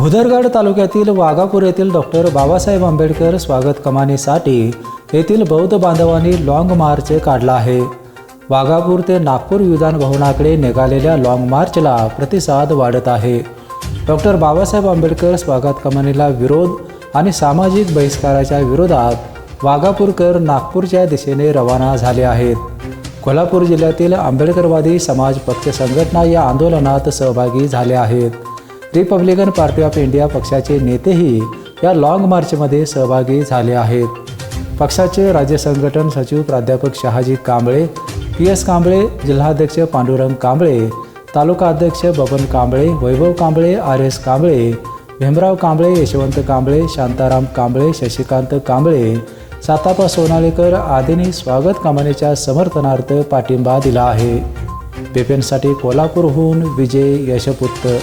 भुदरगड तालुक्यातील वाघापूर येथील डॉक्टर बाबासाहेब आंबेडकर स्वागत कमानीसाठी येथील बौद्ध बांधवांनी लॉंग मार्च काढला आहे। वाघापूर ते नागपूर विधान भवनाकडे निघालेल्या लॉंग मार्चला प्रतिसाद वाढत आहे। डॉक्टर बाबासाहेब आंबेडकर स्वागत कमानीला विरोध आणि सामाजिक बहिष्काराच्या विरोधात वाघापूरकर नागपूरच्या दिशेने रवाना झाले आहेत। कोल्हापूर जिल्ह्यातील आंबेडकरवादी समाज पक्ष संघटना या आंदोलनात सहभागी झाले आहेत। रिपब्लिकन पार्टी ऑफ इंडिया पक्षाचे नेतेही या लॉंग मार्चमध्ये सहभागी झाले आहेत। पक्षाचे राज्य संघटन सचिव प्राध्यापक शहाजी कांबळे, PS कांबळे, जिल्हाध्यक्ष पांडुरंग कांबळे, तालुका अध्यक्ष बबन कांबळे, वैभव कांबळे, RS कांबळे, भीमराव कांबळे, यशवंत कांबळे, शांताराम कांबळे, शशिकांत कांबळे, सातापा सोनालीकर आदींनी स्वागत कमानीच्या समर्थनार्थ पाठिंबा दिला आहे। पेपेंसाठी कोल्हापूरहून विजय यशपुत्र।